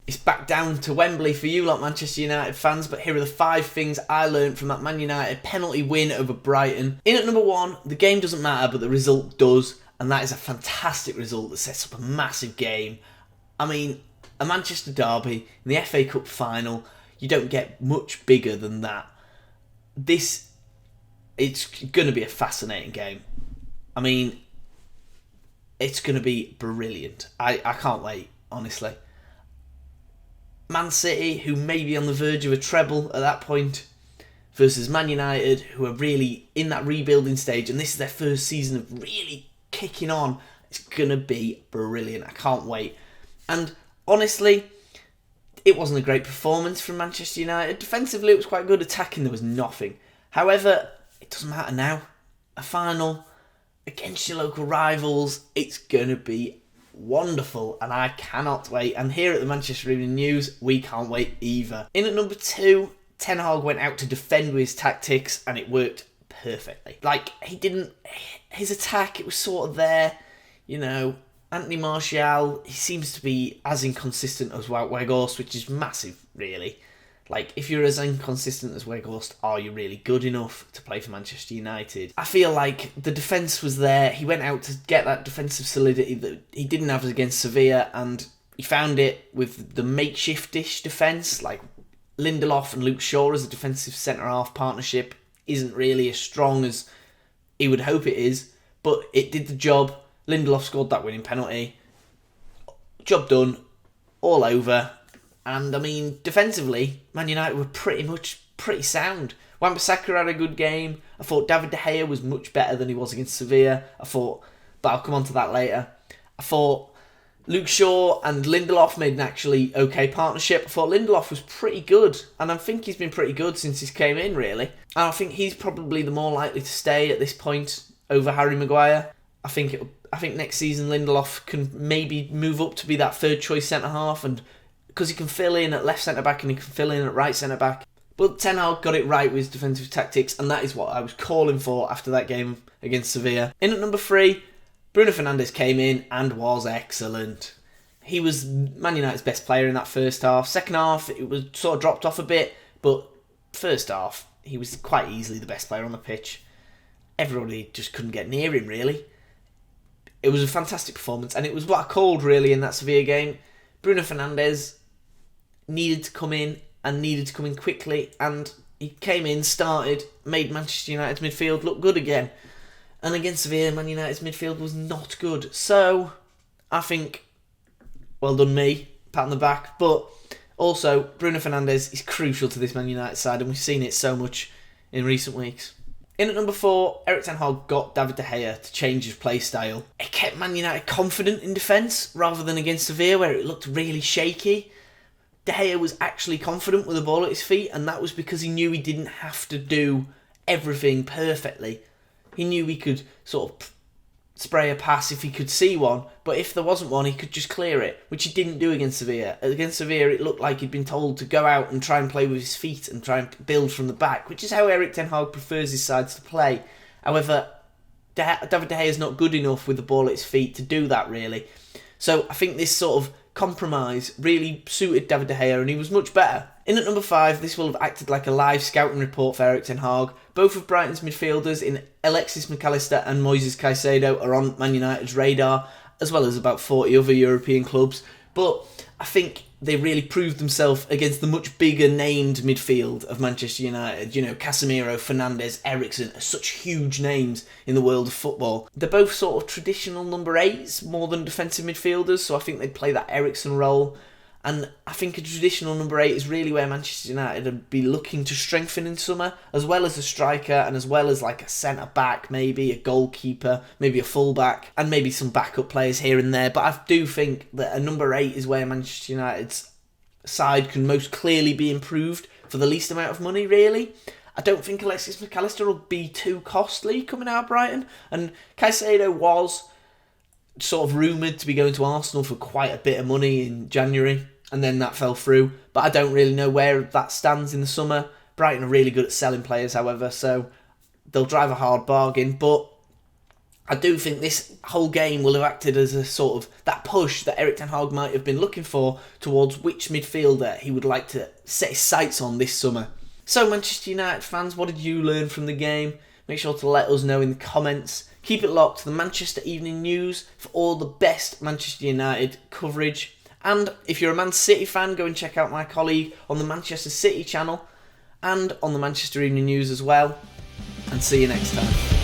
It's back down to Wembley for you lot Manchester United fans, but here are the 5 things I learned from that Man United penalty win over Brighton. In at number 1, the game doesn't matter, but the result does, and that is a fantastic result that sets up a massive game. I mean, a Manchester derby in the FA Cup final, you don't get much bigger than that. It's going to be a fascinating game. I mean, it's going to be brilliant. I can't wait, honestly. Man City, who may be on the verge of a treble at that point, versus Man United, who are really in that rebuilding stage, and this is their first season of really kicking on. It's going to be brilliant. I can't wait. And honestly, it wasn't a great performance from Manchester United. Defensively, it was quite good. Attacking, there was nothing. However, it doesn't matter now. A final against your local rivals, it's going to be wonderful, and I cannot wait. And here at the Manchester Evening News, we can't wait either. In at number 2, Ten Hag went out to defend with his tactics, and it worked perfectly. Like, his attack, it was sort of there, Anthony Martial, he seems to be as inconsistent as Wout Weghorst, which is massive, really. Like, if you're as inconsistent as Weghorst, are you really good enough to play for Manchester United? I feel like the defence was there. He went out to get that defensive solidity that he didn't have against Sevilla, and he found it with the makeshift-ish defence. Like, Lindelof and Luke Shaw as a defensive centre-half partnership isn't really as strong as he would hope it is, but it did the job. Lindelof scored that winning penalty. Job done. All over. And, I mean, defensively, Man United were pretty sound. Wan-Bissaka had a good game. I thought David De Gea was much better than he was against Sevilla. But I'll come on to that later. I thought Luke Shaw and Lindelof made an actually okay partnership. I thought Lindelof was pretty good. And I think he's been pretty good since he's came in, really. And I think he's probably the more likely to stay at this point over Harry Maguire. I think next season Lindelof can maybe move up to be that third choice centre-half, and because he can fill in at left centre-back and he can fill in at right centre-back. But Ten Hag got it right with his defensive tactics, and that is what I was calling for after that game against Sevilla. In at number 3, Bruno Fernandes came in and was excellent. He was Man United's best player in that first half. Second half, it was sort of dropped off a bit, but first half, he was quite easily the best player on the pitch. Everybody just couldn't get near him, really. It was a fantastic performance, and it was what I called, really, in that Sevilla game. Bruno Fernandes needed to come in quickly, and he came in, started, made Manchester United's midfield look good again. And against Sevilla, Man United's midfield was not good. So, I think, well done me, pat on the back, but also, Bruno Fernandes is crucial to this Man United side, and we've seen it so much in recent weeks. In at number 4, Erik ten Hag got David De Gea to change his play style. It kept Man United confident in defence, rather than against Sevilla, where it looked really shaky. De Gea was actually confident with the ball at his feet, and that was because he knew he didn't have to do everything perfectly. He knew he could sort of spray a pass if he could see one, but if there wasn't one, he could just clear it, which he didn't do against Sevilla. Against Sevilla, it looked like he'd been told to go out and try and play with his feet and try and build from the back, which is how Erik ten Hag prefers his sides to play. However, David De Gea is not good enough with the ball at his feet to do that, really. So I think this sort of compromise really suited David De Gea, and he was much better. In at number 5, this will have acted like a live scouting report for Erik ten Hag. Both of Brighton's midfielders in Alexis McAllister and Moises Caicedo are on Man United's radar, as well as about 40 other European clubs. But I think they really proved themselves against the much bigger named midfield of Manchester United. Casemiro, Fernandes, Eriksen are such huge names in the world of football. They're both sort of traditional number 8s more than defensive midfielders, so I think they'd play that Eriksen role. And I think a traditional number 8 is really where Manchester United would be looking to strengthen in summer, as well as a striker and as well as like a centre-back, maybe a goalkeeper, maybe a full-back, and maybe some backup players here and there. But I do think that a number 8 is where Manchester United's side can most clearly be improved for the least amount of money, really. I don't think Alexis McAllister will be too costly coming out of Brighton, and Caicedo was sort of rumoured to be going to Arsenal for quite a bit of money in January, and then that fell through. But I don't really know where that stands in the summer. Brighton are really good at selling players, however, so they'll drive a hard bargain. But I do think this whole game will have acted as a sort of that push that Erik ten Hag might have been looking for towards which midfielder he would like to set his sights on this summer. So Manchester United fans, what did you learn from the game? Make sure to let us know in the comments. Keep it locked to the Manchester Evening News for all the best Manchester United coverage. And if you're a Man City fan, go and check out my colleague on the Manchester City channel and on the Manchester Evening News as well. And see you next time.